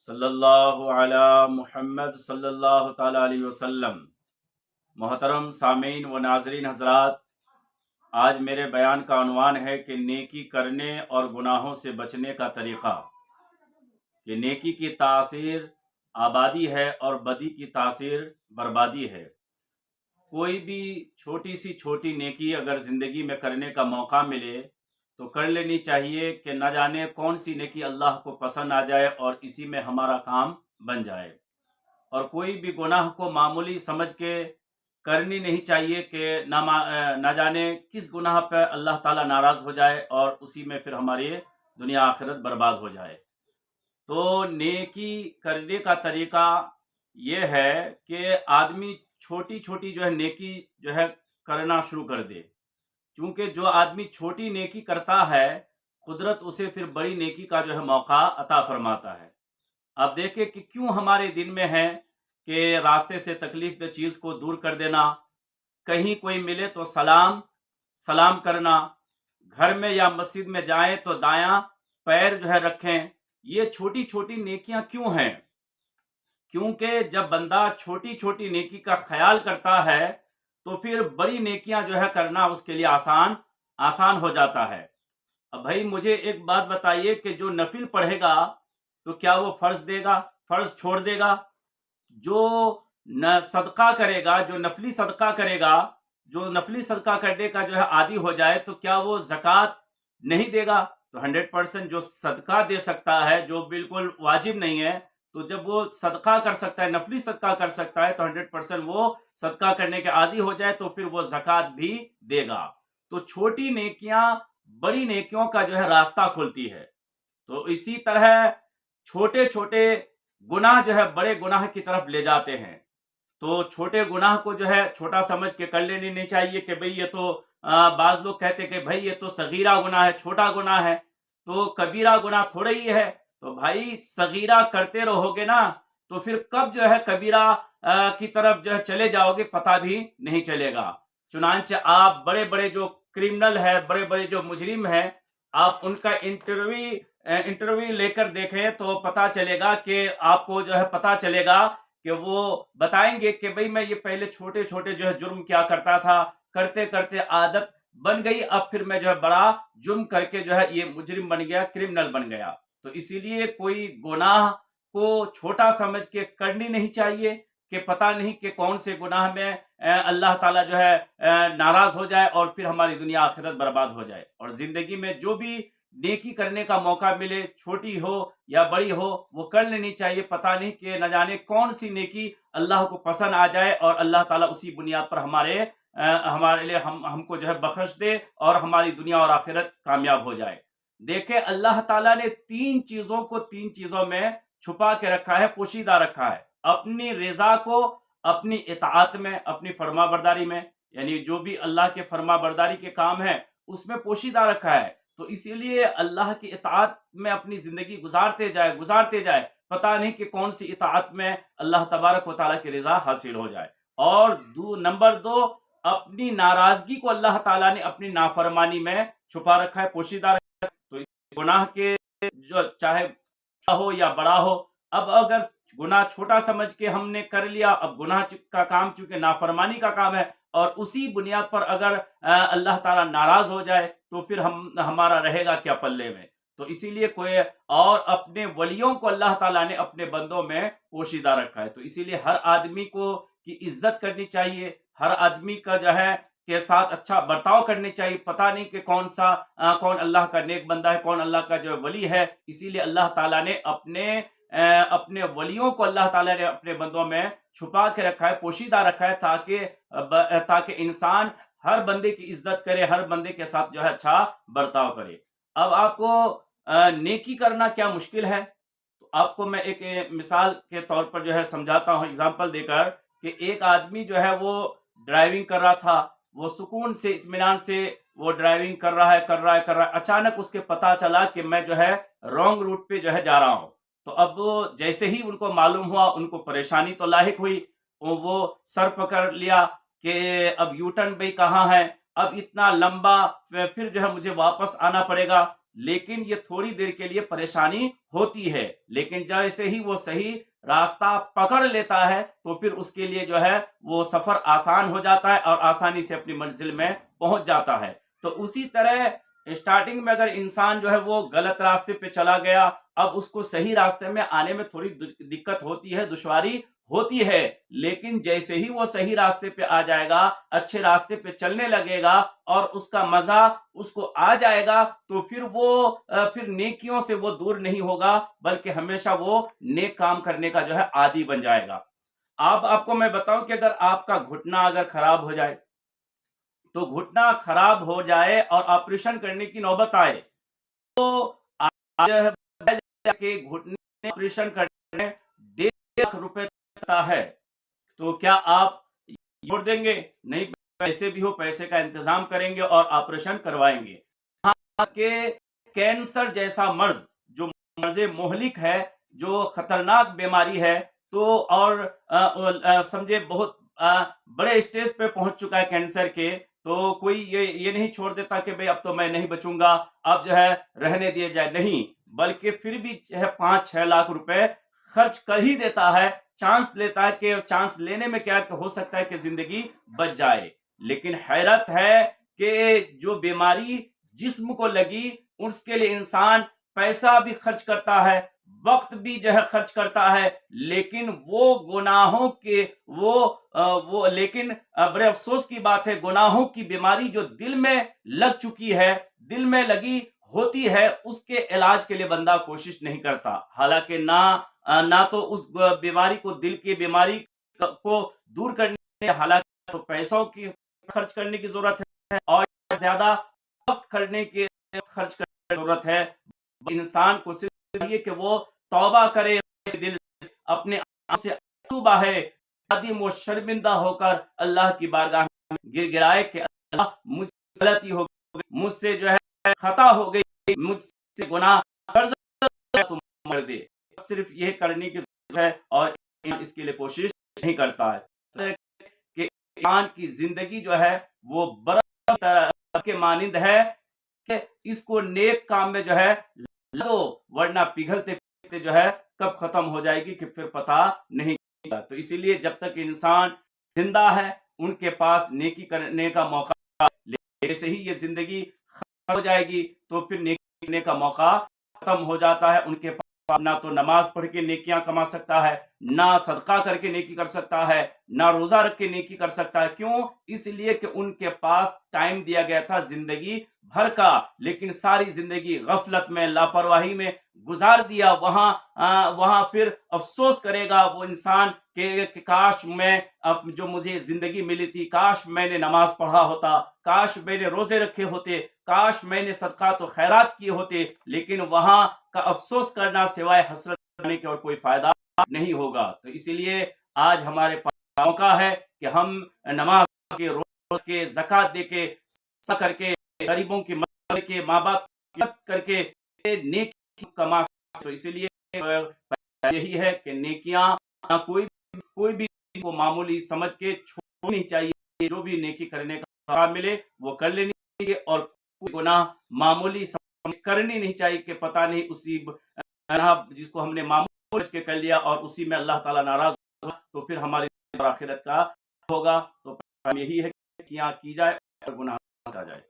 صلی اللہ علی محمد صلی اللہ تعالی علیہ وسلم۔ محترم سامعین و ناظرین حضرات، آج میرے بیان کا عنوان ہے کہ نیکی کرنے اور گناہوں سے بچنے کا طریقہ۔ کہ نیکی کی تاثیر آبادی ہے اور بدی کی تاثیر بربادی ہے۔ کوئی بھی چھوٹی نیکی اگر زندگی میں کرنے کا موقع ملے تو کر لینی چاہیے، کہ نہ جانے کون سی نیکی اللہ کو پسند آ جائے اور اسی میں ہمارا کام بن جائے۔ اور کوئی بھی گناہ کو معمولی سمجھ کے کرنی نہیں چاہیے، کہ نہ جانے کس گناہ پہ اللہ تعالیٰ ناراض ہو جائے اور اسی میں پھر ہماری دنیا آخرت برباد ہو جائے۔ تو نیکی کرنے کا طریقہ یہ ہے کہ آدمی چھوٹی نیکی کرنا شروع کر دے، کیونکہ جو آدمی چھوٹی نیکی کرتا ہے قدرت اسے پھر بڑی نیکی کا موقع عطا فرماتا ہے۔ اب دیکھیں کہ کیوں ہمارے دن میں ہے کہ راستے سے تکلیف دہ چیز کو دور کر دینا، کہیں کوئی ملے تو سلام کرنا، گھر میں یا مسجد میں جائیں تو دایاں پیر رکھیں۔ یہ چھوٹی نیکیاں کیوں ہیں؟ کیونکہ جب بندہ چھوٹی نیکی کا خیال کرتا ہے تو پھر بڑی نیکیاں کرنا اس کے لیے آسان ہو جاتا ہے۔ اب بھائی مجھے ایک بات بتائیے کہ جو نفل پڑھے گا تو کیا وہ فرض چھوڑ دے گا؟ جو صدقہ کرے گا، جو نفلی صدقہ کرے گا، جو نفلی صدقہ کرنے کا عادی ہو جائے تو کیا وہ زکوٰۃ نہیں دے گا؟ تو 100% جو صدقہ دے سکتا ہے، جو بالکل واجب نہیں ہے، تو جب وہ صدقہ کر سکتا ہے، نفلی صدقہ کر سکتا ہے، تو 100% وہ صدقہ کرنے کے عادی ہو جائے تو پھر وہ زکوٰۃ بھی دے گا۔ تو چھوٹی نیکیاں بڑی نیکیوں کا راستہ کھولتی ہے۔ تو اسی طرح چھوٹے گناہ بڑے گناہ کی طرف لے جاتے ہیں۔ تو چھوٹے گناہ کو چھوٹا سمجھ کے کر لینی نہیں چاہیے، کہ بھئی یہ تو بعض لوگ کہتے کہ بھئی یہ تو صغیرہ گناہ ہے، چھوٹا گناہ ہے، تو کبیرہ گناہ تھوڑا ہی ہے۔ تو بھائی صغیرہ کرتے رہو گے نا تو پھر کب کبیرہ کی طرف چلے جاؤ گے پتہ بھی نہیں چلے گا۔ چنانچہ آپ بڑے جو کرمنل ہے، بڑے جو مجرم ہیں، آپ ان کا انٹرویو لے کر دیکھیں تو پتہ چلے گا کہ آپ کو پتہ چلے گا کہ وہ بتائیں گے کہ بھئی میں یہ پہلے چھوٹے جرم کیا کرتا تھا، کرتے عادت بن گئی، اب پھر میں بڑا جرم کر کے یہ مجرم بن گیا، کرمنل بن گیا۔ تو اسی لیے کوئی گناہ کو چھوٹا سمجھ کے کرنی نہیں چاہیے، کہ پتہ نہیں کہ کون سے گناہ میں اللہ تعالیٰ ناراض ہو جائے اور پھر ہماری دنیا آخرت برباد ہو جائے۔ اور زندگی میں جو بھی نیکی کرنے کا موقع ملے، چھوٹی ہو یا بڑی ہو، وہ کر لینی چاہیے۔ پتہ نہیں کہ نہ جانے کون سی نیکی اللہ کو پسند آ جائے اور اللہ تعالیٰ اسی بنیاد پر ہمارے لیے ہم کو بخش دے اور ہماری دنیا اور آخرت کامیاب ہو جائے۔ دیکھیں اللہ تعالیٰ نے تین چیزوں میں چھپا کے رکھا ہے، پوشیدہ رکھا ہے۔ اپنی رضا کو اپنی اطاعت میں، اپنی فرما برداری میں، یعنی جو بھی اللہ کے فرما برداری کے کام ہیں اس میں پوشیدہ رکھا ہے۔ تو اسی لیے اللہ کی اطاعت میں اپنی زندگی گزارتے جائے، پتہ نہیں کہ کون سی اطاعت میں اللہ تبارک و تعالیٰ کی رضا حاصل ہو جائے۔ اور نمبر 2، اپنی ناراضگی کو اللہ تعالیٰ نے اپنی نافرمانی میں چھپا رکھا ہے، پوشیدہ رکھا ہے۔ تو اس گناہ کے چاہے چھوٹا ہو یا بڑا ہو، اب اگر گناہ چھوٹا سمجھ کے ہم نے کر لیا، اب گناہ کا کام چونکہ نافرمانی کا کام ہے، اور اسی بنیاد پر اگر اللہ تعالیٰ ناراض ہو جائے تو پھر ہمارا رہے گا کیا پلے میں؟ تو اسی لیے اور اپنے ولیوں کو اللہ تعالیٰ نے اپنے بندوں میں پوشیدہ رکھا ہے۔ تو اسی لیے ہر آدمی کی عزت کرنی چاہیے، ہر آدمی کا کے ساتھ اچھا برتاؤ کرنی چاہیے۔ پتہ نہیں کہ کون اللہ کا نیک بندہ ہے، کون اللہ کا ولی ہے۔ اسی لیے اللہ تعالیٰ نے اپنے ولیوں کو اللہ تعالیٰ نے اپنے بندوں میں چھپا کے رکھا ہے، پوشیدہ رکھا ہے، تاکہ انسان ہر بندے کی عزت کرے، ہر بندے کے ساتھ اچھا برتاؤ کرے۔ اب آپ کو نیکی کرنا کیا مشکل ہے؟ تو آپ کو میں ایک مثال کے طور پر سمجھاتا ہوں، اگزامپل دے کر، کہ ایک آدمی وہ ڈرائیونگ کر رہا تھا، وہ سکون سے اطمینان سے وہ ڈرائیونگ کر رہا ہے، اچانک اس کے پتا چلا کہ میں رانگ روٹ پہ جا رہا ہوں۔ تو اب جیسے ہی ان کو معلوم ہوا، ان کو پریشانی تو لاحق ہوئی، وہ سر پکڑ لیا کہ اب یو ٹرن بھی کہاں ہے، اب اتنا لمبا پھر مجھے واپس آنا پڑے گا، لیکن یہ تھوڑی دیر کے لیے پریشانی ہوتی ہے، لیکن جیسے ہی وہ صحیح راستہ پکڑ لیتا ہے تو پھر اس کے لیے جو ہے وہ سفر آسان ہو جاتا ہے اور آسانی سے اپنی منزل میں پہنچ جاتا ہے۔ تو اسی طرح اسٹارٹنگ میں اگر انسان جو ہے وہ غلط راستے پہ چلا گیا، اب اس کو صحیح راستے میں آنے میں تھوڑی دقت ہوتی ہے، دشواری ہوتی ہے، لیکن جیسے ہی وہ صحیح راستے پہ آ جائے گا، اچھے راستے پہ چلنے لگے گا اور اس کا مزہ اس کو آ جائے گا، تو پھر نیکیوں سے وہ دور نہیں ہوگا، بلکہ ہمیشہ وہ نیک کام کرنے کا جو ہے عادی بن جائے گا۔ آپ کو میں بتاؤں کہ اگر آپ کا گھٹنا اگر خراب ہو جائے، تو گھٹنا خراب ہو جائے اور آپریشن کرنے کی نوبت آئے، تو آپ جو ہے کہ گھٹنے آپریشن کرنے میں 1.5 لاکھ روپے لگتا ہے، تو کیا آپ چھوڑ دیں گے؟ نہیں، پیسے بھی ہو، پیسے کا انتظام کریں گے اور آپریشن کروائیں گے۔ ہاں کہ کینسر جیسا مرض جو مرض مہلک ہے، جو خطرناک بیماری ہے، تو اور سمجھے بہت بڑے اسٹیج پہ پہنچ چکا ہے کینسر کے، تو کوئی یہ نہیں چھوڑ دیتا کہ بھئی اب تو میں نہیں بچوں گا، اب جو ہے رہنے دیا جائے، نہیں، بلکہ پھر بھی 5-6 لاکھ روپے خرچ کر ہی دیتا ہے، چانس لیتا ہے کہ چانس لینے میں کیا ہو سکتا ہے کہ زندگی بچ جائے۔ لیکن حیرت ہے کہ جو بیماری جسم کو لگی، اس کے لیے انسان پیسہ بھی خرچ کرتا ہے، وقت بھی جو ہے خرچ کرتا ہے، لیکن وہ گناہوں کے لیکن بڑے افسوس کی بات ہے، گناہوں کی بیماری جو دل میں لگ چکی ہے، دل میں لگی ہوتی ہے، اس کے علاج کے لیے بندہ کوشش نہیں کرتا، حالانکہ نہ تو اس بیماری کو، دل کی بیماری کو دور کرنے، حالانکہ تو پیسوں کی خرچ کرنے کی ضرورت ہے اور زیادہ وقت خرچ کرنے کی ضرورت ہے۔ انسان کو صرف یہ کہ وہ توبہ کرے، دل سے اپنے آپ سے توبہ ہے، قادم و شرمندہ ہو کر اللہ کی بارگاہ میں گر گرائے کہ اللہ مجھ سے غلطی ہو گئی، مجھ سے جو ہے خطا ہو گئی، مجھ سے گناہ تم مر دے، صرف یہ کرنے کی ضرورت ہے اور اس کے لیے کوشش نہیں کرتا ہے کہ انسان کی زندگی جو ہے وہ برف کے مانند ہے کہ اس کو نیک کام میں جو ہے لگو، ورنہ پگھلتے پگھلتے جو ہے کب ختم ہو جائے گی کہ پھر پتہ نہیں چلتا۔ تو اسی لیے جب تک انسان زندہ ہے ان کے پاس نیکی کرنے کا موقع ہے، جیسے ہی یہ زندگی ختم ہو جائے گی تو پھر نیکی کرنے کا موقع ختم ہو جاتا ہے۔ ان کے پاس نہ تو نماز پڑھ کے نیکیاں کما سکتا ہے، نہ صدقہ کر کے نیکی کر سکتا ہے، نہ روزہ رکھ کے نیکی کر سکتا ہے۔ کیوں؟ اس لیے کہ ان کے پاس ٹائم دیا گیا تھا زندگی بھر کا، لیکن ساری زندگی غفلت میں، لاپرواہی میں گزار دیا۔ وہاں پھر افسوس کرے گا وہ انسان کہ کاش میں جو مجھے زندگی ملی تھی، کاش میں نے نماز پڑھا ہوتا، کاش میں نے روزے رکھے ہوتے، کاش میں نے صدقات و خیرات کیے ہوتے، لیکن وہاں کا افسوس کرنا سوائے حسرت کرنے کے اور کوئی فائدہ نہیں ہوگا۔ تو اسی لیے آج ہمارے پاس موقع ہے کہ ہم نماز کے، روزے کے، زکوٰۃ دے کے، صدقہ کر کے، غریبوں کی مدد کر کے، ماں باپ کی مدد کر کے نیکی کما سکتے۔ تو اسی لیے یہی ہے کہ نیکیاں کوئی بھی کو معمولی سمجھ کے چھوڑنی چاہیے، جو بھی نیکی کرنے کا موقع ملے وہ کر لینی چاہیے، اور کوئی گناہ معمولی سمجھ کرنی نہیں چاہیے کہ پتہ نہیں اسی گناہ جس کو ہم نے معمولی سمجھ کے کر لیا اور اسی میں اللہ تعالیٰ ناراض ہوگا تو پھر ہماری آخرت کا ہوگا۔ تو یہی ہے کہ نیکیاں کی جائے اور گناہ بچا جائے۔